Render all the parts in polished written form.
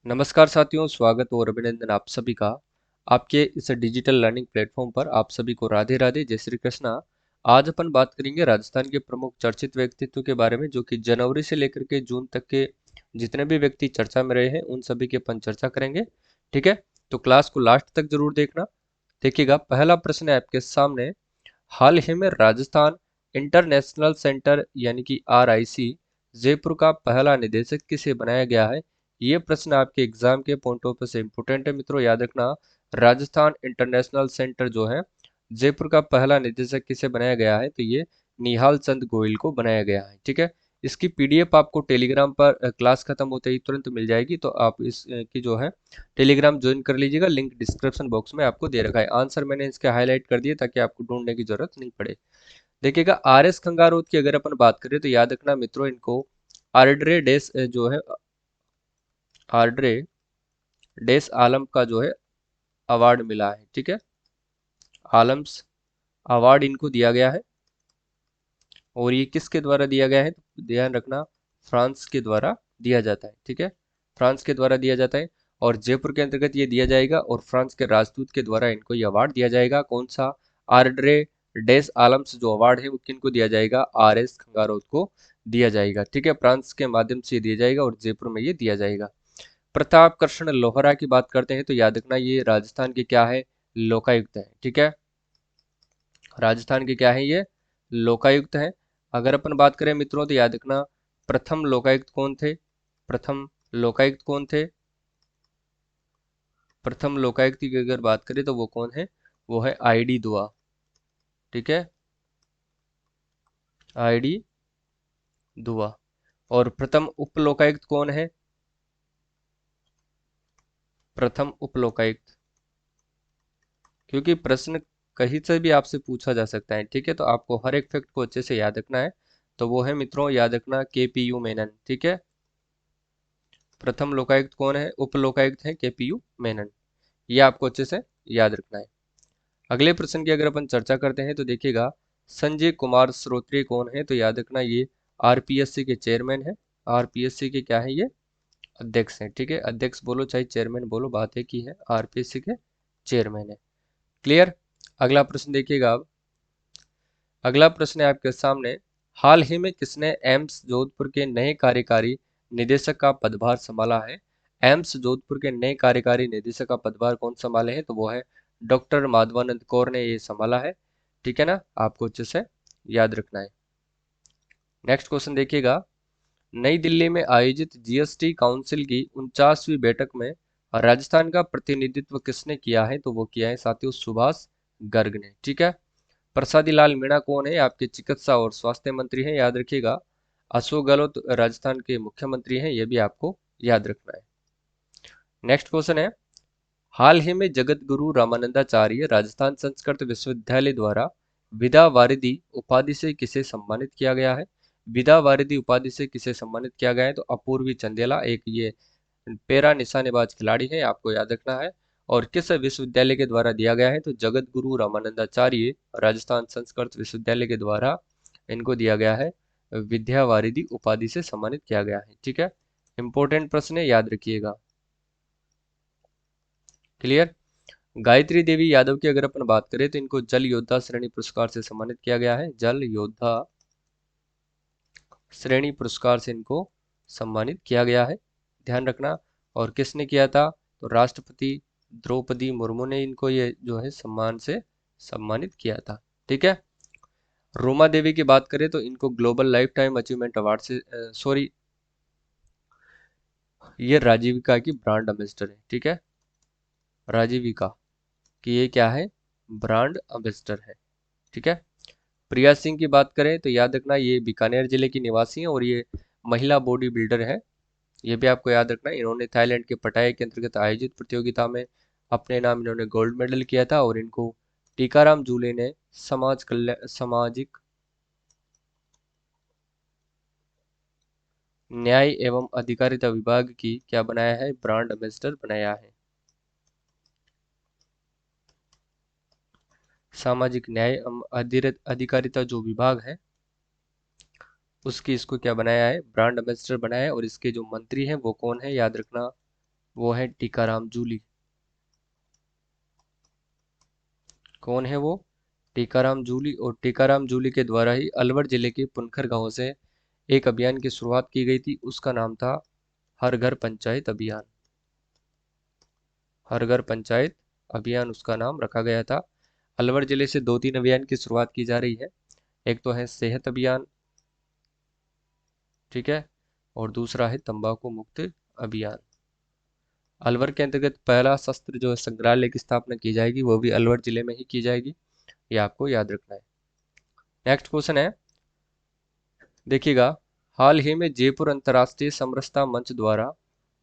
नमस्कार साथियों, स्वागत और अभिनंदन आप सभी का आपके इस डिजिटल लर्निंग प्लेटफॉर्म पर। आप सभी को राधे राधे, जय श्री कृष्णा। आज अपन बात करेंगे राजस्थान के प्रमुख चर्चित व्यक्तित्व के बारे में, जो कि जनवरी से लेकर के जून तक के जितने भी व्यक्ति चर्चा में रहे हैं उन सभी की अपन चर्चा करेंगे। ठीक है, तो क्लास को लास्ट तक जरूर देखना। देखिएगा, पहला प्रश्न है आपके सामने। हाल ही में राजस्थान इंटरनेशनल सेंटर यानी कि RIC जयपुर का पहला निदेशक किसे बनाया गया है? ये प्रश्न आपके एग्जाम के पॉइंट ऑफ व्यू से इंपोर्टेंट है मित्रों, याद रखना। राजस्थान इंटरनेशनल सेंटर जो है जयपुर का पहला निदेशक किसे बनाया गया है? तो ये निहाल चंद गोयल को बनाया गया है। ठीक है, इसकी PDF आपको टेलीग्राम पर क्लास खत्म होते ही तुरंत मिल जाएगी, तो आप इसकी जो है टेलीग्राम ज्वाइन कर लीजिएगा। लिंक डिस्क्रिप्शन बॉक्स में आपको दे रखा है। आंसर मैंने इसके हाईलाइट कर दिए ताकि आपको ढूंढने की जरूरत नहीं पड़े। देखिएगा, RS खंगारोत की अगर अपन बात करें तो याद रखना मित्रों, इनको आर्डरे डेस जो है आर्डरे डेस आलम का जो है अवार्ड मिला है। ठीक है, आलम्स अवार्ड इनको दिया गया है। और ये किसके द्वारा दिया गया है? तो ध्यान रखना, फ्रांस के द्वारा दिया जाता है। ठीक है, फ्रांस के द्वारा दिया जाता है और जयपुर के अंतर्गत ये दिया जाएगा और फ्रांस के राजदूत के द्वारा इनको ये अवार्ड दिया जाएगा। कौन सा? आर्डरे डेस आलम्स जो अवार्ड है वो किनको दिया जाएगा? RS खंगारोत को दिया जाएगा। ठीक है, फ्रांस के माध्यम से दिया जाएगा और जयपुर में ये दिया जाएगा। प्रताप कृष्ण लोहरा की बात करते हैं तो याद रखना, ये राजस्थान के क्या है? लोकायुक्त है। ठीक है, राजस्थान के क्या है? ये लोकायुक्त है। अगर अपन बात करें मित्रों तो याद रखना, प्रथम लोकायुक्त कौन थे? प्रथम लोकायुक्त कौन थे? प्रथम लोकायुक्त की अगर बात करें तो वो कौन है? वो है ID दुआ। ठीक है, ID दुआ। और प्रथम उप लोकायुक्त कौन है? प्रथम उप लोकायुक्त, क्योंकि प्रश्न कहीं से भी आपसे पूछा जा सकता है। ठीक है, तो आपको हर एक फैक्ट को अच्छे से याद रखना है। तो वो है मित्रों, याद रखना, KPU मेनन। ठीक है, प्रथम लोकायुक्त कौन है? उप लोकायुक्त है KPU मेनन। ये आपको अच्छे से याद रखना है। अगले प्रश्न की अगर अपन चर्चा करते हैं तो देखिएगा, संजय कुमार श्रोत्रिय कौन है? तो याद रखना, ये RPSC के चेयरमैन है। RPSC के क्या है? ये अध्यक्ष हैं। ठीक है, अध्यक्ष बोलो चाहे चेयरमैन बोलो, बात एक ही है, RPSC के चेयरमैन है। क्लियर? अगला प्रश्न देखिएगा अब। अगला प्रश्न है आपके सामने। हाल ही में किसने एम्स जोधपुर के नए कार्यकारी निदेशक का पदभार संभाला है? एम्स जोधपुर के नए कार्यकारी निदेशक का पदभार कौन संभाले हैं? तो वो है डॉक्टर माधवानंद कौर ने ये संभाला है। ठीक है ना, आपको अच्छे से याद रखना है। नेक्स्ट क्वेश्चन देखिएगा, नई दिल्ली में आयोजित GST काउंसिल की 49वीं बैठक में राजस्थान का प्रतिनिधित्व किसने किया है? तो वो किया है साथियों सुभाष गर्ग ने। ठीक है, प्रसादी लाल मीणा कौन है? आपके चिकित्सा और स्वास्थ्य मंत्री हैं, याद रखिएगा। अशोक गहलोत राजस्थान के मुख्यमंत्री हैं, ये भी आपको याद रखना है। नेक्स्ट क्वेश्चन है, हाल ही में जगत गुरु रामानंदाचार्य राजस्थान संस्कृत विश्वविद्यालय द्वारा विदा वारिदी उपाधि से किसे सम्मानित किया गया है? विदा वारिदी उपाधि से किसे सम्मानित किया गया है? तो अपूर्वी चंदेला, एक ये पैरा निशानेबाज खिलाड़ी है, आपको याद रखना है। और किस विश्वविद्यालय के द्वारा दिया गया है? तो जगत गुरु रामानंदाचार्य राजस्थान संस्कृत विश्वविद्यालय के द्वारा इनको दिया गया है, विद्या वारिदी उपाधि से सम्मानित किया गया है। ठीक है, इंपॉर्टेंट प्रश्न है, याद रखिएगा। क्लियर? गायत्री देवी यादव की अगर अपन बात करें तो इनको जल योद्धा श्रेणी पुरस्कार से सम्मानित किया गया है। जल योद्धा श्रेणी पुरस्कार से इनको सम्मानित किया गया है, ध्यान रखना। और किसने किया था? तो राष्ट्रपति द्रौपदी मुर्मू ने इनको ये जो है सम्मान से सम्मानित किया था। ठीक है, रोमा देवी की बात करें तो इनको global life time achievement award से सॉरी, ये राजीविका की ब्रांड एम्बेसडर है। ठीक है, राजीविका की ये क्या है? ब्रांड एम्बेसडर है। ठीक है, प्रिया सिंह की बात करें तो याद रखना, ये बीकानेर जिले की निवासी हैं और ये महिला बॉडी बिल्डर है। ये भी आपको याद रखना है। इन्होंने थाईलैंड के पटाया के अंतर्गत आयोजित प्रतियोगिता में अपने नाम इन्होंने गोल्ड मेडल किया था और इनको टीकाराम जूले ने समाज कल्याण सामाजिक न्याय एवं अधिकारिता विभाग की क्या बनाया है? ब्रांड एम्बेसडर बनाया है। सामाजिक न्याय एवं अधिकारिता जो विभाग है उसकी इसको क्या बनाया है? ब्रांड एम्बेसडर बनाया है। और इसके जो मंत्री हैं वो कौन है? याद रखना, वो है टीकाराम जूली। कौन है वो? टीकाराम जूली। और टीकाराम जूली के द्वारा ही अलवर जिले के पुनखर गांव से एक अभियान की शुरुआत की गई थी, उसका नाम था हर घर पंचायत अभियान। हर घर पंचायत अभियान उसका नाम रखा गया था। अलवर जिले से दो तीन अभियान की शुरुआत की जा रही है। एक तो है सेहत अभियान, ठीक है, और दूसरा है तंबाकू मुक्त अभियान। अलवर के अंतर्गत पहला शस्त्र जो है संग्रहालय की स्थापना की जाएगी, वो भी अलवर जिले में ही की जाएगी, ये आपको याद रखना है। नेक्स्ट क्वेश्चन है, देखिएगा, हाल ही में जयपुर अंतर्राष्ट्रीय समरसता मंच द्वारा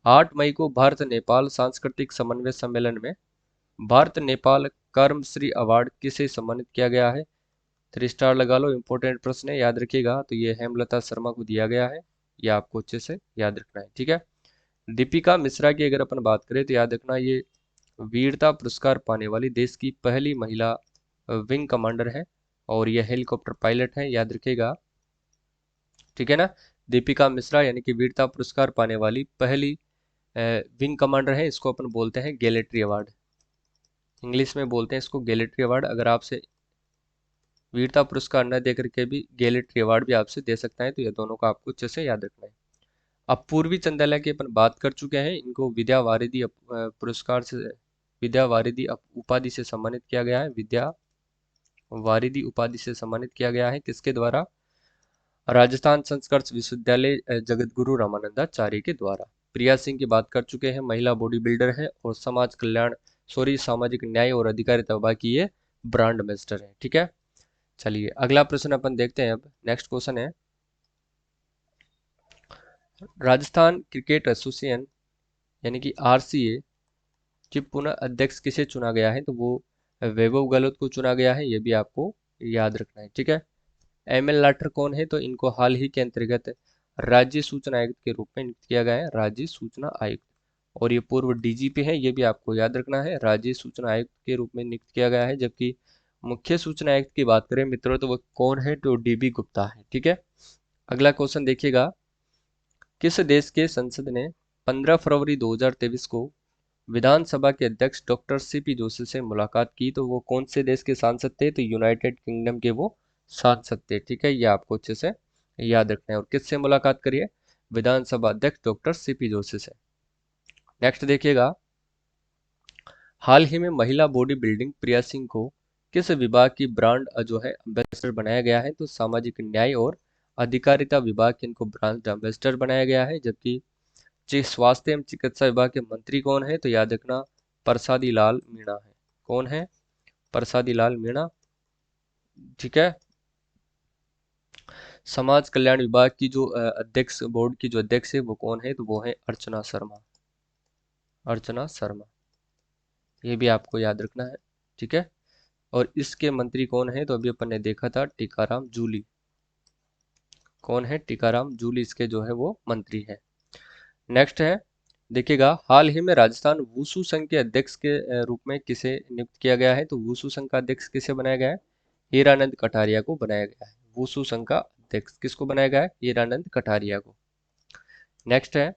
8 मई को भारत नेपाल सांस्कृतिक समन्वय सम्मेलन में भारत नेपाल कर्मश्री अवार्ड किसे सम्मानित किया गया है? 3 स्टार लगा लो, इंपॉर्टेंट प्रश्न है, याद रखिएगा। तो ये हेमलता शर्मा को दिया गया है, ये आपको अच्छे से याद रखना है, ठीक है। दीपिका मिश्रा की अगर अपन बात करें तो याद रखना, ये वीरता पुरस्कार पाने वाली देश की पहली महिला विंग कमांडर है, और ये हेलीकॉप्टर पायलट है, याद रखिएगा, ठीक है ना। दीपिका मिश्रा यानी कि वीरता पुरस्कार पाने वाली पहली विंग कमांडर है, इसको अपन बोलते हैं गैलेट्री अवार्ड। इंग्लिश में बोलते हैं इसको गैलेट्री अवार्ड। अगर आपसे वीरता पुरस्कार न देकर के भी गैलेट्री अवार्ड भी आपसे दे सकता है, तो ये दोनों का आपको अच्छे से याद रखना है। अब पूर्वी चंदेला की अपन बात कर चुके हैं, इनको विद्या वारिधि पुरस्कार से, विद्या वारिधि उपाधि से सम्मानित किया गया है। विद्या वारिधि उपाधि से सम्मानित किया गया है किसके द्वारा? राजस्थान संस्कृत विश्वविद्यालय जगत गुरु रामानंदाचार्य के द्वारा। प्रिया सिंह की बात कर चुके हैं, महिला बॉडी बिल्डर है और समाज कल्याण, सॉरी, सामाजिक न्याय और अधिकारिता विभाग की ये ब्रांड एम्बेसडर है, ठीक है। चलिए अगला प्रश्न अपन देखते हैं। अब नेक्स्ट क्वेश्चन है, राजस्थान क्रिकेट एसोसिएशन यानी कि आरसीए के पुनः अध्यक्ष किसे चुना गया है? तो वो वैभव गहलोत को चुना गया है, ये भी आपको याद रखना है, ठीक है। एमएल लाठर कौन है? तो इनको हाल ही के अंतर्गत राज्य सूचना आयुक्त के रूप में नियुक्त किया गया है, राज्य सूचना आयुक्त। और ये पूर्व डीजीपी है, ये भी आपको याद रखना है, राज्य सूचना आयुक्त के रूप में नियुक्त किया गया है। जबकि मुख्य सूचना आयुक्त की बात करें मित्रों, तो वो कौन है? तो डीबी गुप्ता है, ठीक है। अगला क्वेश्चन देखिएगा, किस देश के संसद ने 15 फरवरी 2023 को विधानसभा के अध्यक्ष डॉक्टर सीपी जोशी से मुलाकात की? तो वो कौन से देश के सांसद थे? तो यूनाइटेड किंगडम के वो सांसद थे, ठीक है, ये आपको अच्छे से याद रखना है। और किससे मुलाकात करिए? विधानसभा अध्यक्ष डॉक्टर सीपी जोशी से। नेक्स्ट देखिएगा, हाल ही में महिला बॉडी बिल्डिंग प्रिया सिंह को किस विभाग की ब्रांड जो है एम्बेसडर बनाया गया है? तो सामाजिक न्याय और अधिकारिता विभाग के इनको ब्रांड एम्बेसडर बनाया गया है। जबकि स्वास्थ्य एवं चिकित्सा विभाग के मंत्री कौन है? तो याद रखना, प्रसादी लाल मीणा है। कौन है? प्रसादी लाल मीणा, ठीक है। समाज कल्याण विभाग की जो अध्यक्ष, बोर्ड की जो अध्यक्ष है वो कौन है? तो वो है अर्चना शर्मा। अर्चना शर्मा, ये भी आपको याद रखना है, ठीक है। और इसके मंत्री कौन है? तो अभी अपन ने देखा था टीकाराम जूली। कौन है? टीकाराम जूली इसके जो है वो मंत्री है। नेक्स्ट है, देखिएगा, हाल ही में राजस्थान वुसु संघ के अध्यक्ष के रूप में किसे नियुक्त किया गया है? तो वुसु संघ का अध्यक्ष किसे बनाया गया है? हीरानंद कटारिया को बनाया गया है। वुसु संघ का अध्यक्ष किसको बनाया गया है? हीरानंद कटारिया को। नेक्स्ट है,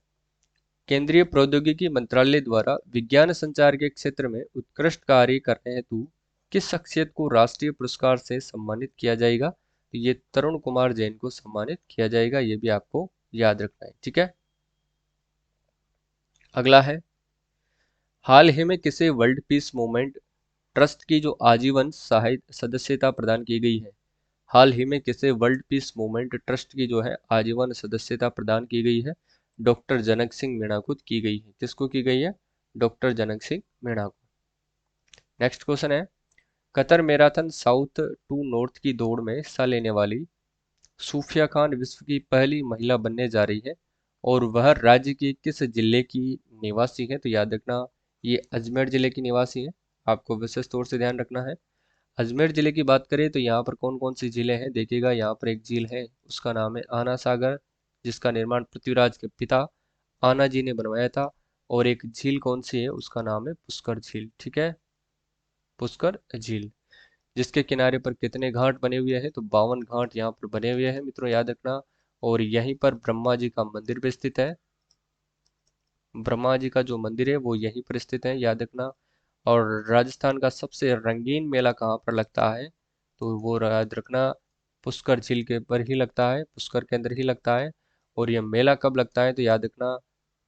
केंद्रीय प्रौद्योगिकी मंत्रालय द्वारा विज्ञान संचार के क्षेत्र में उत्कृष्ट कार्य करने हेतु किस शख्सियत को राष्ट्रीय पुरस्कार से सम्मानित किया जाएगा? तो ये तरुण कुमार जैन को सम्मानित किया जाएगा, ये भी आपको याद रखना है, ठीक है। अगला है, हाल ही में किसे वर्ल्ड पीस मूवमेंट ट्रस्ट की जो आजीवन सदस्यता प्रदान की गई है? हाल ही में किसे वर्ल्ड पीस मूवमेंट ट्रस्ट की जो है आजीवन सदस्यता प्रदान की गई है? डॉक्टर जनक सिंह मीणा को की गई है। किसको की गई है? डॉक्टर जनक सिंह मीणा को। नेक्स्ट क्वेश्चन है, Qatar marathon south to north की दौड़ में हिस्सा लेने वाली सूफिया खान विश्व की पहली महिला बनने जा रही है, और वह राज्य के किस जिले की निवासी है? तो याद रखना, ये अजमेर जिले की निवासी है, आपको विशेष तौर से ध्यान रखना है। अजमेर जिले की बात करें तो यहाँ पर कौन कौन सी झीलें हैं? देखिएगा, यहाँ पर एक झील है, उसका नाम है आना सागर, जिसका निर्माण पृथ्वीराज के पिता आना जी ने बनवाया था। और एक झील कौन सी है? उसका नाम है पुष्कर झील, ठीक है, पुष्कर झील। जिसके किनारे पर कितने घाट बने हुए हैं? तो 52 घाट यहाँ पर बने हुए हैं मित्रों, याद रखना। और यहीं पर ब्रह्मा जी का मंदिर भी स्थित है। ब्रह्मा जी का जो मंदिर है वो यहीं पर स्थित है, याद रखना। और राजस्थान का सबसे रंगीन मेला कहाँ पर लगता है, तो वो याद रखना पुष्कर झील के पर ही लगता है, पुष्कर के अंदर ही लगता है। और ये मेला कब लगता है, तो याद रखना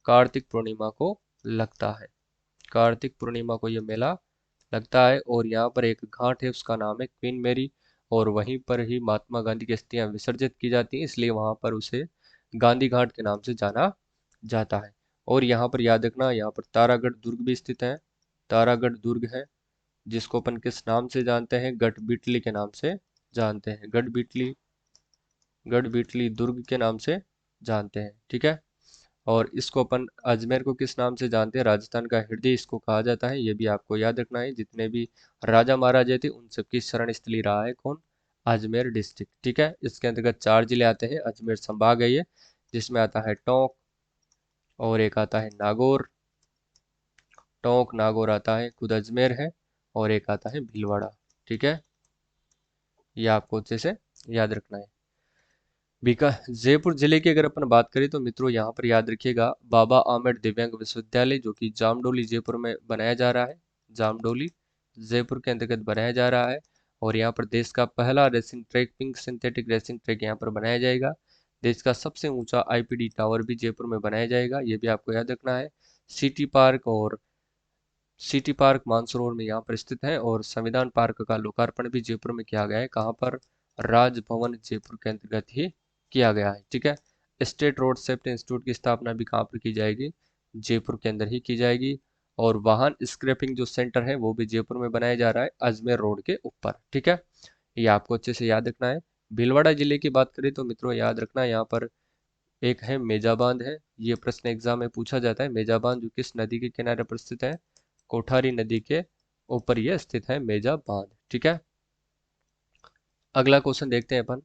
कार्तिक पूर्णिमा को लगता है। कार्तिक पूर्णिमा को ये मेला लगता है। और यहाँ पर एक घाट है, उसका नाम है क्वीन मेरी, और वहीं पर ही महात्मा गांधी की अस्थियां विसर्जित की जाती हैं, इसलिए वहां पर उसे गांधी घाट के नाम से जाना जाता है। और यहाँ पर याद रखना, यहाँ पर तारागढ़ दुर्ग भी स्थित है। तारागढ़ दुर्ग है, जिसको अपन किस नाम से जानते हैं, गढ़बिटली के नाम से जानते हैं। गढ़बिटली, गढ़बिटली दुर्ग के नाम से जानते हैं, ठीक है। और इसको अपन अजमेर को किस नाम से जानते हैं, राजस्थान का हृदय इसको कहा जाता है, ये भी आपको याद रखना है। जितने भी राजा महाराजे थे उन सबकी शरण स्थली रहा है कौन, अजमेर डिस्ट्रिक्ट, ठीक है। इसके अंतर्गत 4 जिले आते हैं, अजमेर संभाग है ये, जिसमें आता है टोंक, और एक आता है नागौर, टोंक नागौर आता है, खुद अजमेर है, और एक आता है भीलवाड़ा, ठीक है। ये आपको अच्छे से याद रखना है। बीका जयपुर जिले की अगर अपन बात करें तो मित्रों यहाँ पर याद रखिएगा बाबा आम्बेडकर दिव्यांग विश्वविद्यालय, जो कि जामडोली जयपुर में बनाया जा रहा है। जामडोली जयपुर के अंतर्गत बनाया जा रहा है। और यहाँ पर देश का पहला racing track, pink synthetic racing track यहाँ पर बनाया जाएगा। देश का सबसे ऊंचा आईपीडी टावर भी जयपुर में बनाया जाएगा, ये भी आपको याद रखना है। सिटी पार्क, और सिटी पार्क मानसरोवर में यहाँ पर स्थित है। और संविधान पार्क का लोकार्पण भी जयपुर में किया गया है, कहाँ पर, राजभवन जयपुर के अंतर्गत ही किया गया है, ठीक है। स्टेट रोड सेफ्टी इंस्टीट्यूट की स्थापना भी कहाँ पर की जाएगी, जयपुर के अंदर ही की जाएगी। और वाहन स्क्रैपिंग जो सेंटर है वो भी जयपुर में बनाया जा रहा है, अजमेर रोड के ऊपर, ठीक है। ये आपको अच्छे से याद रखना है। भीलवाड़ा जिले की बात करें तो मित्रों याद रखना, यहाँ पर एक है मेजा बांध है। ये प्रश्न एग्जाम में पूछा जाता है, मेजा बांध जो किस नदी के किनारे पर स्थित है, कोठारी नदी के ऊपर यह स्थित है मेजा बांध, ठीक है। अगला क्वेश्चन देखते हैं अपन,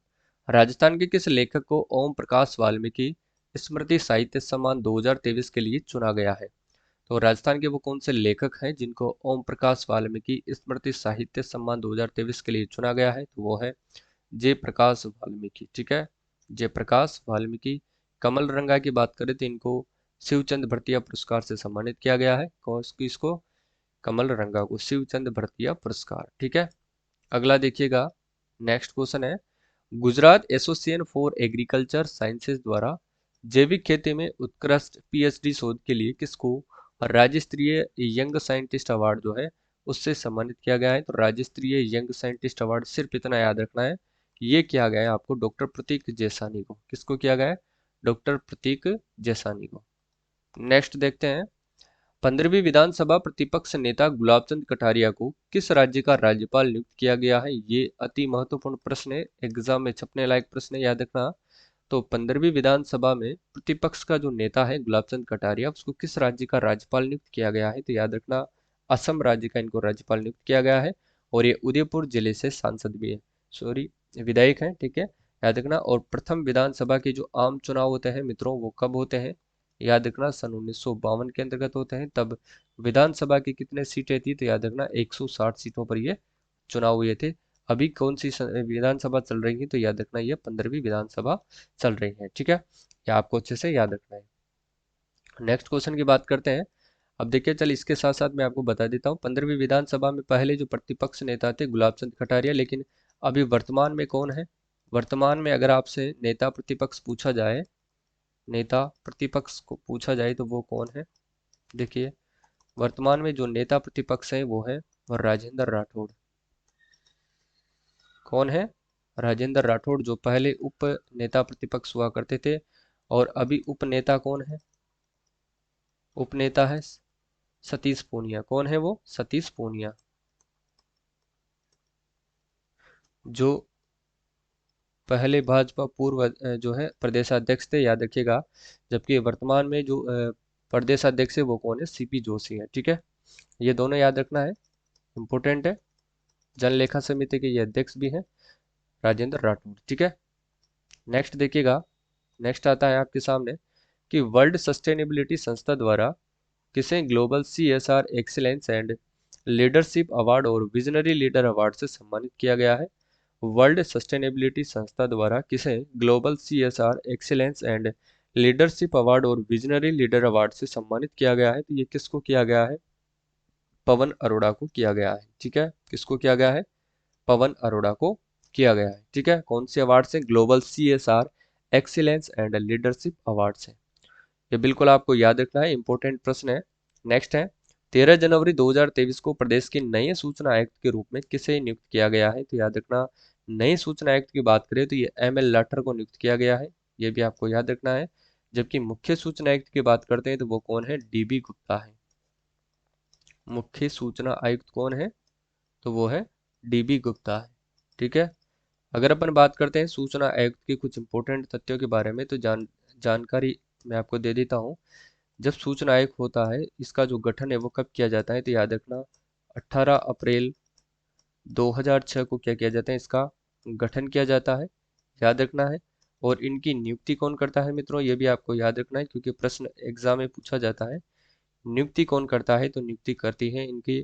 राजस्थान के किस लेखक को ओम प्रकाश वाल्मीकि स्मृति साहित्य सम्मान 2023 के लिए चुना गया है। तो राजस्थान के वो कौन से लेखक हैं जिनको ओम प्रकाश वाल्मीकि स्मृति साहित्य सम्मान 2023 के लिए चुना गया है, तो वो है जयप्रकाश वाल्मीकि, ठीक है। जयप्रकाश वाल्मीकि। कमल रंगा की बात करें तो इनको शिवचंद भरतिया पुरस्कार से सम्मानित किया गया है, किसको, कमल रंगा को शिवचंद भरतिया पुरस्कार, ठीक है। अगला देखिएगा, नेक्स्ट क्वेश्चन है, Gujarat association for agriculture sciences द्वारा जैविक खेती में उत्कृष्ट पीएचडी शोध के लिए किसको राज्य स्तरीय यंग साइंटिस्ट अवार्ड जो है उससे सम्मानित किया गया है। तो राज्य स्तरीय यंग साइंटिस्ट अवार्ड सिर्फ इतना याद रखना है, ये किया गया है आपको डॉक्टर प्रतीक जैसानी को। किसको किया गया है, डॉक्टर प्रतीक जैसानी को। नेक्स्ट देखते हैं, 15वीं विधानसभा प्रतिपक्ष नेता गुलाबचंद कटारिया को किस राज्य का राज्यपाल नियुक्त किया गया है, ये अति महत्वपूर्ण प्रश्न है, एग्जाम में छपने लायक प्रश्न है, याद रखना। तो 15वीं विधानसभा में प्रतिपक्ष का जो नेता है गुलाबचंद कटारिया, उसको किस राज्य का राज्यपाल नियुक्त किया गया है, तो याद रखना असम राज्य का इनको राज्यपाल नियुक्त किया गया है। और ये उदयपुर जिले से सांसद भी है, सॉरी विधायक हैं, ठीक है, याद रखना। और प्रथम विधानसभा के जो आम चुनाव होते हैं मित्रों वो कब होते हैं, याद रखना सन 1952 के अंतर्गत होते हैं। तब विधानसभा की कितने सीटें थी, तो याद रखना 160 सीटों पर ये चुनाव हुए थे। अभी कौन सी विधानसभा चल रही है, तो याद रखना ये 15वीं विधानसभा चल रही है, ठीक है। ये आपको अच्छे से याद रखना है। नेक्स्ट क्वेश्चन की बात करते हैं। अब देखिए, चल इसके साथ साथ मैं आपको बता देता हूँ, 15वीं विधानसभा में पहले जो प्रतिपक्ष नेता थे गुलाबचंद कटारिया, लेकिन अभी वर्तमान में कौन है, वर्तमान में अगर आपसे नेता प्रतिपक्ष पूछा जाए, नेता प्रतिपक्ष को पूछा जाए तो वो कौन है, देखिए वर्तमान में जो नेता प्रतिपक्ष है वो है राजेंद्र राठौड़। कौन है, राजेंद्र राठौड़, जो पहले उप नेता प्रतिपक्ष हुआ करते थे। और अभी उपनेता कौन है, उपनेता है सतीश पूनिया। कौन है वो, सतीश पूनिया, जो पहले भाजपा पूर्व जो है प्रदेशाध्यक्ष थे, याद रखिएगा। जबकि वर्तमान में जो प्रदेशाध्यक्ष है वो कौन है, सीपी जोशी है, ठीक है। ये दोनों याद रखना है, इंपॉर्टेंट है। जन लेखा समिति के ये अध्यक्ष भी हैं राजेंद्र राठौड़, ठीक है। नेक्स्ट देखिएगा, नेक्स्ट आता है आपके सामने कि वर्ल्ड सस्टेनेबिलिटी संस्था द्वारा किसे global CSR excellence and leadership award और विजनरी लीडर अवार्ड से सम्मानित किया गया है। वर्ल्ड सस्टेनेबिलिटी संस्था द्वारा किसे global CSR excellence and leadership award और विजनरी लीडर अवार्ड से सम्मानित किया गया है। तो ये किसको किया गया है? पवन अरोड़ा को किया गया है। ठीक है, किसको किया गया है? पवन अरोड़ा को किया गया है। ठीक है, कौन से अवार्ड से? Global CSR excellence and leadership award से। ये बिल्कुल आपको याद रखना है, इंपॉर्टेंट प्रश्न है। नेक्स्ट है, 13 जनवरी 2023 को प्रदेश के नए सूचना आयुक्त के रूप में किसे नियुक्त किया गया है? तो याद रखना, नए सूचना आयुक्त की बात करें तो ये ML लाठर को नियुक्त किया गया है, ये भी आपको याद रखना है। जबकि मुख्य सूचना आयुक्त की बात करते हैं तो वो कौन है? DB गुप्ता है। मुख्य सूचना आयुक्त कौन है? तो वो है DB गुप्ता है। ठीक है, अगर अपन बात करते हैं सूचना आयुक्त के कुछ इंपॉर्टेंट तथ्यों के बारे में तो जानकारी मैं आपको दे देता हूँ। जब सूचना आयोग होता है, इसका जो गठन है वो कब किया जाता है? तो याद रखना, 18 अप्रैल 2006 को क्या किया जाता है? इसका गठन किया जाता है, याद रखना है। और इनकी नियुक्ति कौन करता है मित्रों? ये भी आपको याद रखना है, क्योंकि प्रश्न एग्जाम में पूछा जाता है। नियुक्ति कौन करता है? तो नियुक्ति करती है इनकी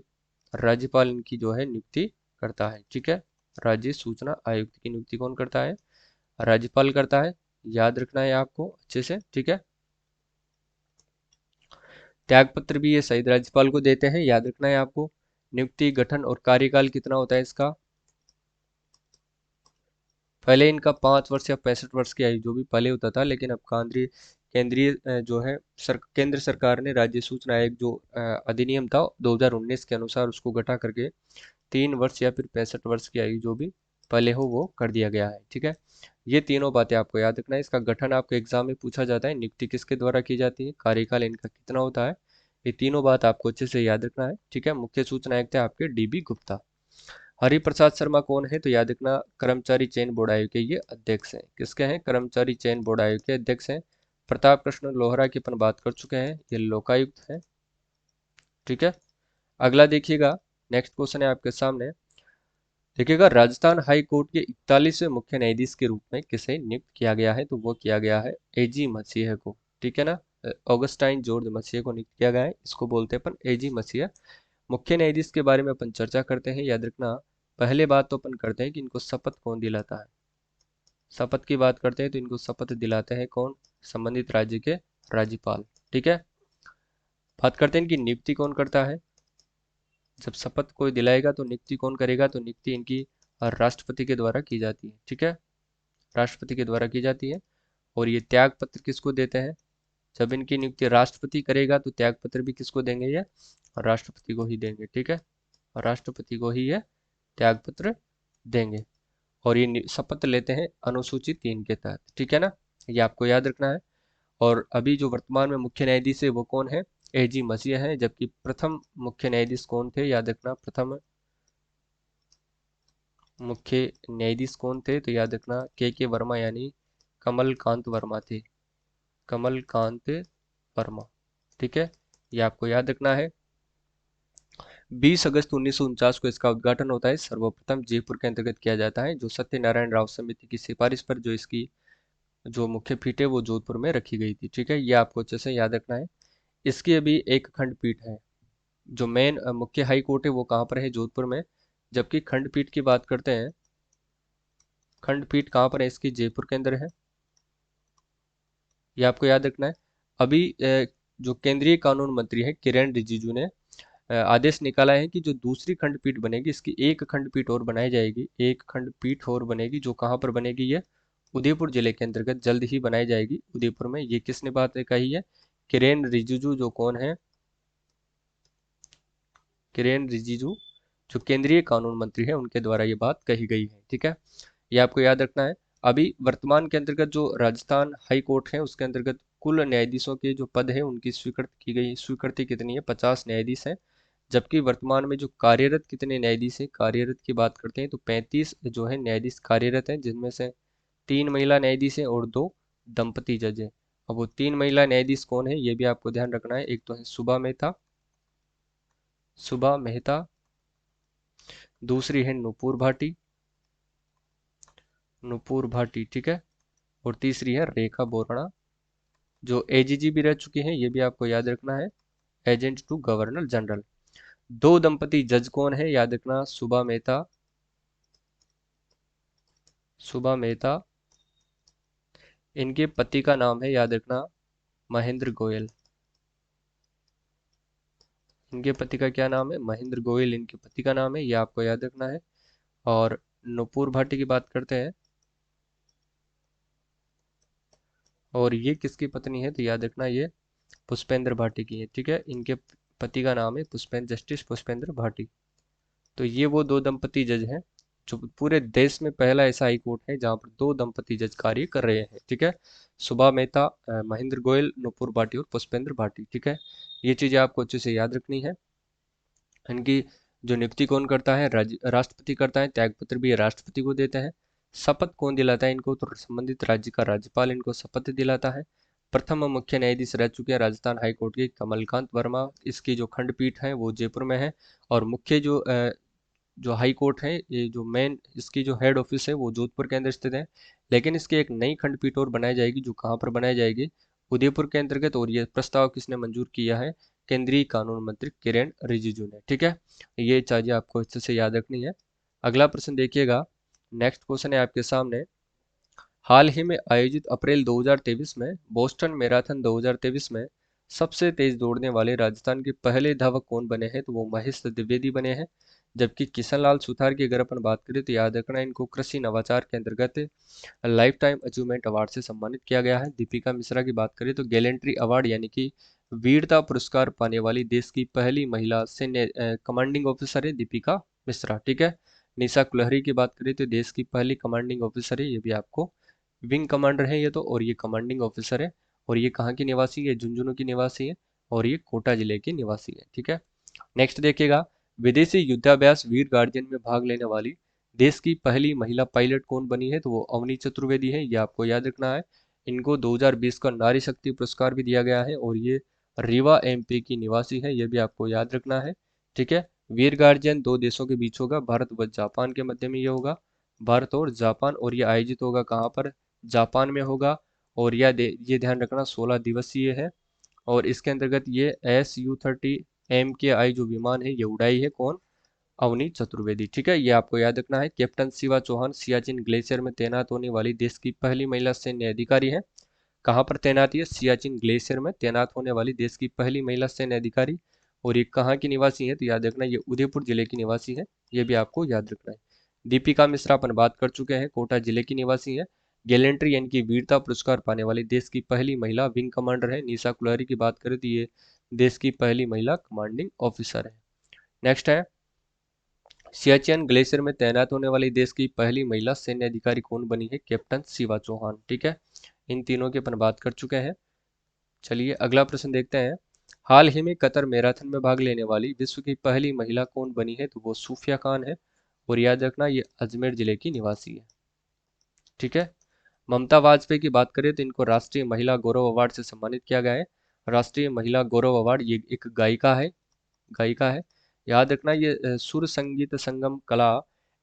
राज्यपाल, इनकी जो है नियुक्ति करता है। ठीक है, राज्य सूचना आयुक्त की नियुक्ति कौन करता है? राज्यपाल करता है, याद रखना है आपको अच्छे से। ठीक है, त्यागपत्र भी ये शहीद राज्यपाल को देते हैं, याद रखना है आपको। नियुक्ति, गठन और कार्यकाल कितना होता है इसका? पहले इनका 5 वर्ष या 65 वर्ष की आयु जो भी पहले होता था, लेकिन अब केंद्रीय केंद्रीय जो है केंद्र सरकार ने राज्य सूचना आयोग जो अधिनियम था 2019 के अनुसार उसको घटा करके 3 वर्ष या फिर 65 वर्ष की आयु जो भी पहले हो वो कर दिया गया है। ठीक है, ये तीनों बातें आपको याद रखना है। इसका गठन आपको एग्जाम में पूछा जाता है, नियुक्ति किसके द्वारा की जाती है, कार्यकाल इनका कितना होता है, ये तीनों बात आपको अच्छे से याद रखना है। ठीक है, मुख्य सूचना आयुक्त है आपके DB गुप्ता। हरिप्रसाद शर्मा कौन है? तो याद रखना, कर्मचारी चयन बोर्ड आयोग के ये अध्यक्ष हैं। किसके हैं? कर्मचारी चयन बोर्ड आयोग के अध्यक्ष हैं। प्रताप कृष्ण लोहरा की अपन बात कर चुके हैं, ये लोकायुक्त है। ठीक है, अगला देखिएगा, नेक्स्ट क्वेश्चन है आपके सामने। देखिएगा, राजस्थान हाई कोर्ट के 41वें मुख्य न्यायाधीश के रूप में किसे नियुक्त किया गया है? तो वो किया गया है AG मसीह को। ठीक है ना, ऑगस्टाइन जॉर्ज मसीह को नियुक्त किया गया है, इसको बोलते हैं अपन AG मसीह। मुख्य न्यायाधीश के बारे में अपन चर्चा करते हैं, याद रखना। पहले बात तो अपन करते हैं कि इनको शपथ कौन दिलाता है। शपथ की बात करते हैं तो इनको शपथ दिलाते हैं कौन? संबंधित राज्य के राज्यपाल। ठीक है, बात करते हैं इनकी नियुक्ति कौन करता है। जब शपथ कोई दिलाएगा तो नियुक्ति कौन करेगा? तो नियुक्ति इनकी राष्ट्रपति के द्वारा की जाती है। ठीक है, राष्ट्रपति के द्वारा की जाती है। और ये त्याग पत्र किसको देते हैं? जब इनकी नियुक्ति राष्ट्रपति करेगा तो त्याग पत्र भी किसको देंगे? ये राष्ट्रपति को ही देंगे। ठीक है, राष्ट्रपति को ही ये त्याग पत्र देंगे। और ये शपथ लेते हैं अनुसूची 3 के तहत। ठीक है ना, ये आपको याद रखना है। और अभी जो वर्तमान में मुख्य न्यायाधीश है वो कौन है? AG मसीह है। जबकि प्रथम मुख्य न्यायाधीश कौन थे? याद रखना, प्रथम मुख्य न्यायाधीश कौन थे? तो याद रखना के वर्मा, यानी कमलकांत वर्मा थे, कमलकांत वर्मा। ठीक है, ये आपको याद रखना है। 20 अगस्त 1949 को इसका उद्घाटन होता है, सर्वप्रथम जयपुर के अंतर्गत किया जाता है, जो सत्यनारायण राव समिति की सिफारिश पर जो इसकी जो मुख्य पीठ है वो जोधपुर में रखी गई थी। ठीक है, ये आपको अच्छे से याद रखना है। इसकी अभी एक खंडपीठ है, जो मेन मुख्य हाई कोर्ट है वो कहाँ पर है? जोधपुर में। जबकि खंडपीठ की बात करते हैं, खंडपीठ कहाँ पर है इसकी? जयपुर के अंदर है, ये आपको याद रखना है। अभी जो केंद्रीय कानून मंत्री है किरेन रिजिजू ने आदेश निकाला है कि जो दूसरी खंडपीठ बनेगी, इसकी एक खंडपीठ और बनाई जाएगी, एक खंडपीठ और बनेगी, जो कहाँ पर बनेगी? ये उदयपुर जिले के अंतर्गत जल्द ही बनाई जाएगी, उदयपुर में। ये किसने बात कही है? किरेन रिजिजू, जो कौन है? किरेन रिजिजू, जो केंद्रीय कानून मंत्री है, उनके द्वारा ये बात कही गई है। ठीक है, ये आपको याद रखना है। अभी वर्तमान के अंतर्गत जो राजस्थान हाई कोर्ट है उसके अंतर्गत कुल न्यायाधीशों के जो पद है उनकी स्वीकृति कितनी है? 50 न्यायाधीश है। जबकि वर्तमान में जो कार्यरत कितने न्यायाधीश हैं? कार्यरत की बात करते हैं तो 35 जो है न्यायाधीश कार्यरत हैं, जिनमें से 3 महिला न्यायाधीश हैं और 2 दंपति जज हैं। अब वो 3 महिला न्यायाधीश कौन है ये भी आपको ध्यान रखना है। एक तो है सुबा मेहता, दूसरी है नुपुर भाटी। ठीक है, और तीसरी है रेखा बोराणा, जो AGG भी रह चुकी हैं, ये भी आपको याद रखना है, एजेंट टू गवर्नर जनरल। 2 दंपति जज कौन है? याद रखना, सुबा मेहता, इनके पति का नाम है, याद रखना, महेंद्र गोयल। इनके पति का क्या नाम है? महेंद्र गोयल इनके पति का नाम है, ये आपको याद रखना है। और नुपुर भाटी की बात करते हैं, और ये किसकी पत्नी है? तो याद रखना ये पुष्पेंद्र भाटी की है। ठीक है, इनके पति का नाम है पुष्पेंद्र, जस्टिस पुष्पेंद्र भाटी। तो ये वो दो दंपति जज हैं जो पूरे देश में पहला ऐसा हाई कोर्ट है जहाँ पर दो दंपति जज कार्य कर रहे हैं। ठीक है, सुबा मेहता, महेंद्र गोयल, नुपुर भाटी और पुष्पेंद्र भाटी। ठीक है, ये चीजें आपको अच्छे से याद रखनी है। इनकी जो नियुक्ति कौन करता है? राष्ट्रपति करता है। त्यागपत्र भी ये राष्ट्रपति को देते हैं। शपथ कौन दिलाता है इनको? तो संबंधित राज्य का राज्यपाल इनको शपथ दिलाता है। प्रथम मुख्य न्यायाधीश रह चुके हैं राजस्थान हाईकोर्ट के कमलकांत वर्मा। इसकी जो खंडपीठ है वो जयपुर में है। और मुख्य जो हाई कोर्ट है, ये जो मेन इसकी जो हेड ऑफिस है वो जोधपुर के अंदर स्थित है। लेकिन इसकी एक नई खंडपीठ और बनाई जाएगी, जो कहाँ पर बनाई जाएगी? उदयपुर के अंतर्गत। और ये प्रस्ताव किसने मंजूर किया है? केंद्रीय कानून मंत्री किरेन रिजिजू ने। ठीक है, ये चीजें आपको अच्छे से याद रखनी है। अगला प्रश्न देखिएगा, नेक्स्ट क्वेश्चन है आपके सामने। हाल ही में आयोजित अप्रैल 2023 में बोस्टन मैराथन 2023 में सबसे तेज दौड़ने वाले राजस्थान के पहले धावक कौन बने हैं? तो वो महेश द्विवेदी बने हैं। जबकि किशन लाल सुथार की अगर अपन बात करें तो याद रखना इनको कृषि नवाचार के अंतर्गत लाइफ टाइम अचीवमेंट अवार्ड से सम्मानित किया गया है। दीपिका मिश्रा की बात करें तो गैलेंट्री अवार्ड यानी कि वीरता पुरस्कार पाने वाली देश की पहली महिला सैन्य कमांडिंग ऑफिसर है दीपिका मिश्रा। ठीक है, निशा कुलहरी की बात करें तो देश की पहली कमांडिंग ऑफिसर है, ये भी आपको, विंग कमांडर है ये तो, और ये कमांडिंग ऑफिसर है। और ये कहाँ की निवासी है? झुंझुनू की निवासी है, और ये कोटा जिले की निवासी है। ठीक है, नेक्स्ट देखिएगा, विदेशी युद्धाभ्यास वीर गार्जियन में भाग लेने वाली देश की पहली महिला पायलट कौन बनी है? तो वो अवनी चतुर्वेदी है, ये आपको याद रखना है। इनको 2020 का नारी शक्ति पुरस्कार भी दिया गया है, और ये रीवा एमपी की निवासी है, ये भी आपको याद रखना है। ठीक है, वीर गार्जियन दो देशों के बीच होगा, भारत व जापान के मध्य में ये होगा, भारत और जापान। और ये आयोजित होगा कहाँ पर? जापान में होगा। और ये ध्यान रखना 16 दिवसीय है। और इसके अंतर्गत ये SU-30 MKI जो विमान है ये उड़ाई है कौन? अवनी चतुर्वेदी। ठीक है, ये आपको याद रखना है। कैप्टन शिवा चौहान सियाचिन ग्लेशियर में तैनात होने वाली देश की पहली महिला सैन्य अधिकारी है। कहाँ पर तैनाती है? सियाचिन ग्लेशियर में तैनात होने वाली देश की पहली महिला सैन्य अधिकारी। और ये कहाँ की निवासी है? तो याद रखना ये उदयपुर जिले की निवासी है, ये भी आपको याद रखना है। दीपिका मिश्रा अपन बात कर चुके हैं, कोटा जिले की निवासी है। गैलेंट्री यानी कि वीरता पुरस्कार पाने वाली देश की पहली महिला विंग कमांडर है। निशा कुलहरी की बात करें तो ये देश की पहली महिला कमांडिंग ऑफिसर है। नेक्स्ट है, सियाचिन ग्लेशियर में तैनात होने वाली देश की पहली महिला सैन्य अधिकारी कौन बनी है? कैप्टन शिवा चौहान। ठीक है, इन तीनों की अपन बात कर चुके हैं। चलिए अगला प्रश्न देखते हैं। हाल ही में कतर मैराथन में भाग लेने वाली विश्व की पहली महिला कौन बनी है? तो वो सूफिया खान है, और याद रखना ये अजमेर जिले की निवासी है। ठीक है, ममता वाजपेयी की बात करें तो इनको राष्ट्रीय महिला गौरव अवार्ड से सम्मानित किया गया है। राष्ट्रीय महिला गौरव अवार्ड, ये एक गायिका है। याद रखना ये सुर संगीत संगम कला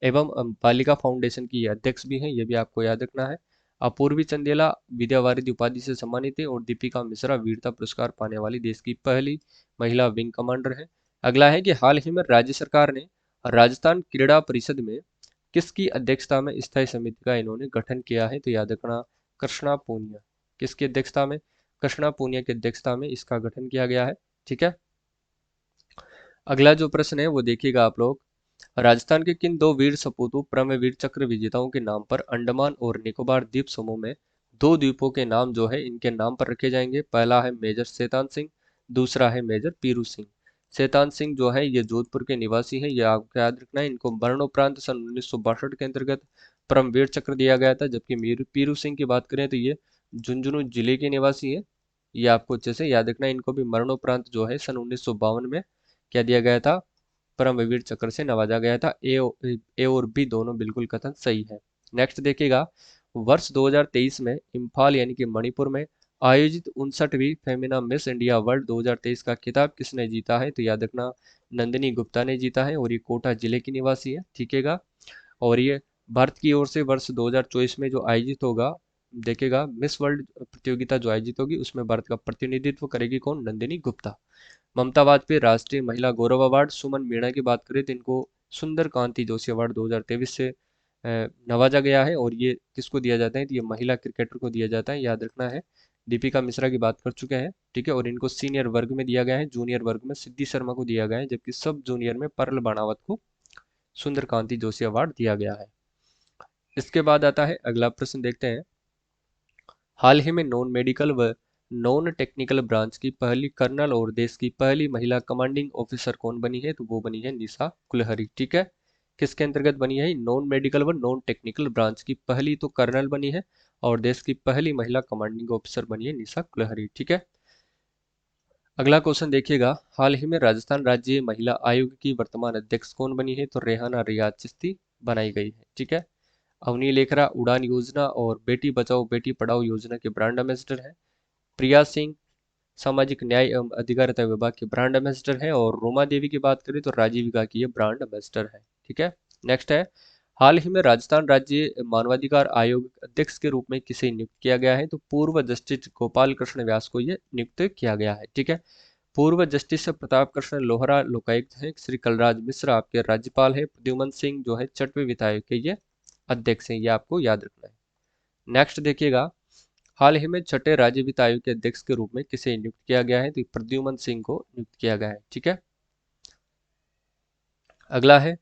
एवं बालिका फाउंडेशन की ये अध्यक्ष भी हैं, ये भी आपको याद रखना है। अपूर्वी चंदेला विद्यावारिधि उपाधि से सम्मानित है, और दीपिका मिश्रा वीरता पुरस्कार पाने वाली देश की पहली महिला विंग कमांडर है। अगला है कि हाल ही में राज्य सरकार ने राजस्थान क्रीड़ा परिषद में किसकी अध्यक्षता में स्थायी समिति का इन्होंने गठन किया है? तो याद रखना कृष्णा पूनिया। किसकी अध्यक्षता में? कृष्णा पूनिया की अध्यक्षता में इसका गठन किया गया है। ठीक है, अगला जो प्रश्न है वो देखिएगा आप लोग। राजस्थान के किन दो वीर सपूतों परमवीर चक्र विजेताओं के नाम पर अंडमान और निकोबार द्वीप समूह में दो द्वीपों के नाम जो है इनके नाम पर रखे जाएंगे? पहला है मेजर शैतान सिंह, दूसरा है मेजर पीरू सिंह। शैतान सिंह जो है ये जोधपुर के निवासी हैं, ये आपको याद रखना है। इनको मरणोपरांत सन 1962 के अंतर्गत परमवीर चक्र दिया गया था। जबकि पीरू सिंह की बात करें तो ये झुंझुनू जिले के निवासी है, ये आपको अच्छे से याद रखना है। इनको भी मरणोपरांत जो है सन 1952 में क्या दिया गया था? परमवीर चक्र से नवाजा गया था। ए और बी दोनों बिल्कुल कथन सही है। नेक्स्ट देखिएगा, वर्ष 2023 में इम्फाल यानी कि मणिपुर में आयोजित 59वीं फेमिना मिस इंडिया वर्ल्ड 2023 का खिताब किसने जीता है? तो याद रखना नंदिनी गुप्ता ने जीता है, और ये कोटा जिले की निवासी है। ठीकेगा, और ये भारत की ओर से वर्ष 2024 में जो आयोजित होगा, देखेगा मिस वर्ल्ड प्रतियोगिता जो आयोजित होगी उसमें भारत का प्रतिनिधित्व करेगी कौन? नंदिनी गुप्ता। ममता वाजपेयी राष्ट्रीय महिला गौरव अवार्ड। सुमन मीणा की बात करें तो इनको सुंदर कांति जोशी अवार्ड 2023 से नवाजा गया है। और ये किसको दिया जाता है, तो ये महिला क्रिकेटर को दिया जाता है, याद रखना है। दीपिका मिश्रा की बात कर चुके हैं, ठीक है। और इनको सीनियर वर्ग में दिया गया है, जूनियर वर्ग में सिद्धि शर्मा को दिया गया है, जबकि सब जूनियर में परल बाणावत को सुंदर कांति जोशी अवार्ड दिया गया है। इसके बाद आता है अगला प्रश्न, देखते हैं। हाल ही में नॉन मेडिकल व नॉन टेक्निकल ब्रांच की पहली कर्नल और देश की पहली महिला कमांडिंग ऑफिसर कौन बनी है, तो वो बनी है निशा कुलहरी, ठीक है। किसके अंतर्गत बनी है, नॉन मेडिकल व नॉन टेक्निकल ब्रांच की पहली तो कर्नल बनी है, और देश की पहली महिला कमांडिंग ऑफिसर बनी है निशा कुलहरी, ठीक है। अगला क्वेश्चन देखिएगा। हाल ही में राजस्थान राज्य महिला आयोग की वर्तमान अध्यक्ष कौन बनी है, तो रेहाना रियाज चिश्ती बनाई गई है, ठीक है। अवनी लेखरा उड़ान योजना और बेटी बचाओ बेटी पढ़ाओ योजना के ब्रांड एम्बेसडर हैं। प्रिया सिंह सामाजिक न्याय एवं अधिकारिता विभाग के ब्रांड एम्बेसडर हैं। और रोमा देवी की बात करें तो राजीविका की ये ब्रांड एम्बेसडर है, ठीक है। नेक्स्ट है, हाल ही में राजस्थान राज्य मानवाधिकार आयोग अध्यक्ष के रूप में किसे नियुक्त किया गया है, तो पूर्व जस्टिस गोपाल कृष्ण व्यास को ये नियुक्त किया गया है, ठीक है। पूर्व जस्टिस प्रताप कृष्ण लोहरा लोकायुक्त हैं। श्री कलराज मिश्र आपके राज्यपाल है। प्रद्युमन सिंह जो है छठवें वित्त आयोग के ये अध्यक्ष हैं, ये आपको याद रखना है। नेक्स्ट देखिएगा। हाल ही में छठे राज्य वित्त आयोग के अध्यक्ष के रूप में किसे नियुक्त किया गया है, तो प्रद्युमन सिंह को नियुक्त किया गया है, ठीक है। अगला है,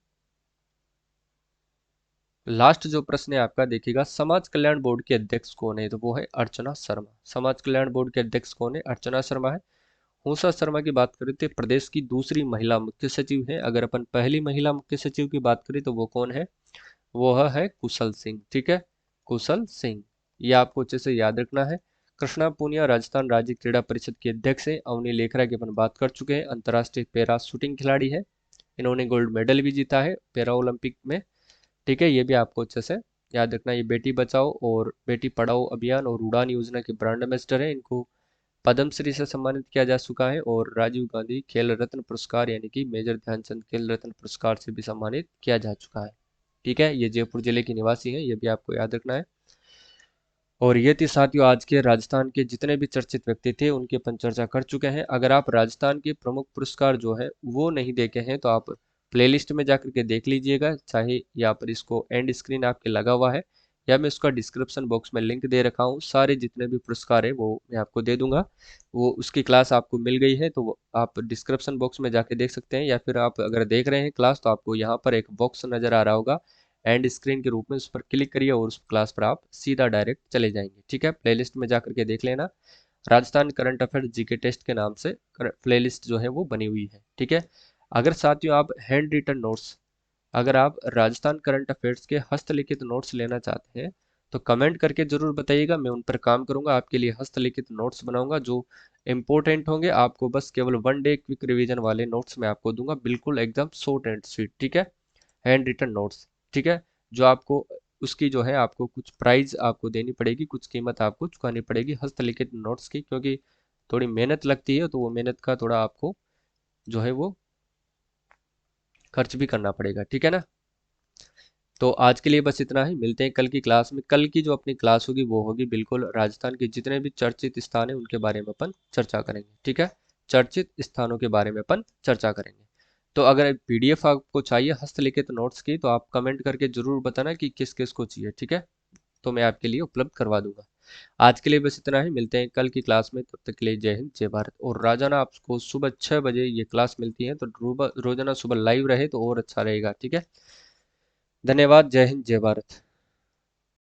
लास्ट जो प्रश्न है आपका, देखिएगा। समाज कल्याण बोर्ड के अध्यक्ष कौन है, तो वो है अर्चना शर्मा। समाज कल्याण बोर्ड के अध्यक्ष कौन है, अर्चना शर्मा है। हंसा शर्मा की बात करें तो प्रदेश की दूसरी महिला मुख्य सचिव है। अगर अपन पहली महिला मुख्य सचिव की बात करें तो वो कौन है, वो है कुशल सिंह, ठीक है। कुशल सिंह, ये आपको अच्छे से याद रखना है। कृष्णा पूनिया राजस्थान राज्य क्रीड़ा परिषद के अध्यक्ष हैं। अवनी लेखरा की अपन बात कर चुके हैं, अंतर्राष्ट्रीय पैरा शूटिंग खिलाड़ी है। इन्होंने गोल्ड मेडल भी जीता है पैरा ओलंपिक में, ठीक है। ये भी आपको अच्छे से याद रखना है। ये बेटी बचाओ और बेटी पढ़ाओ अभियान और उड़ान योजना के ब्रांड एम्बेसडर है। इनको पद्मश्री से सम्मानित किया जा चुका है, और राजीव गांधी खेल रत्न पुरस्कार यानी कि मेजर ध्यानचंद खेल रत्न पुरस्कार से भी सम्मानित किया जा चुका है, ठीक है। ये जयपुर जिले के निवासी हैं, ये भी आपको याद रखना है। और ये थी साथियों आज के राजस्थान के जितने भी चर्चित व्यक्ति थे उनकी अपन चर्चा कर चुके हैं। अगर आप राजस्थान के प्रमुख पुरस्कार जो है वो नहीं देखे हैं तो आप प्लेलिस्ट में जाकर के देख लीजिएगा, चाहे यहाँ पर इसको एंड स्क्रीन आपके लगा हुआ है, या मैं उसका डिस्क्रिप्शन बॉक्स में लिंक दे रखा हूँ। सारे जितने भी पुरस्कार है वो मैं आपको दे दूंगा। वो उसकी क्लास आपको मिल गई है तो आप डिस्क्रिप्शन बॉक्स में जाके देख सकते हैं, या फिर आप अगर देख रहे हैं क्लास तो आपको यहाँ पर एक बॉक्स नजर आ रहा होगा एंड स्क्रीन के रूप में, उस पर क्लिक करिए और उस क्लास पर आप सीधा डायरेक्ट चले जाएंगे, ठीक है। प्लेलिस्ट में जाकर के देख लेना, Rajasthan current affair GK test के नाम से प्लेलिस्ट जो है वो बनी हुई है, ठीक है। अगर साथियों आप हैंड रिटन नोट्स, अगर आप राजस्थान करंट अफेयर्स के हस्तलिखित नोट्स लेना चाहते हैं तो कमेंट करके जरूर बताइएगा, मैं उन पर काम करूंगा, आपके लिए हस्तलिखित नोट्स बनाऊंगा जो इंपॉर्टेंट होंगे। आपको बस केवल 1 डे क्विक रिवीजन वाले नोट्स मैं आपको दूंगा, बिल्कुल एकदम शॉर्ट एंड स्वीट, ठीक है। हैंड रिटन नोट्स, ठीक है। जो आपको उसकी जो है आपको कुछ प्राइस आपको देनी पड़ेगी, कुछ कीमत आपको चुकानी पड़ेगी हस्तलिखित नोट्स की, क्योंकि थोड़ी मेहनत लगती है, तो वो मेहनत का थोड़ा आपको जो है वो खर्च भी करना पड़ेगा, ठीक है ना। तो आज के लिए बस इतना ही, मिलते हैं कल की क्लास में। कल की जो अपनी क्लास होगी वो होगी बिल्कुल राजस्थान के जितने भी चर्चित स्थान है उनके बारे में अपन चर्चा करेंगे, ठीक है। चर्चित स्थानों के बारे में अपन चर्चा करेंगे। तो अगर पीडीएफ आपको चाहिए हस्तलिखित नोट्स की तो आप कमेंट करके जरूर बताना कि किस किस को चाहिए, ठीक है। तो मैं आपके लिए उपलब्ध करवा दूंगा। आज के लिए बस इतना ही, मिलते हैं कल की क्लास में, तब तक के लिए जय हिंद जय भारत। और रोजाना आपको सुबह 6 बजे ये क्लास मिलती है, तो रोजाना सुबह लाइव रहे तो और अच्छा रहेगा, ठीक है। धन्यवाद, जय हिंद जय भारत।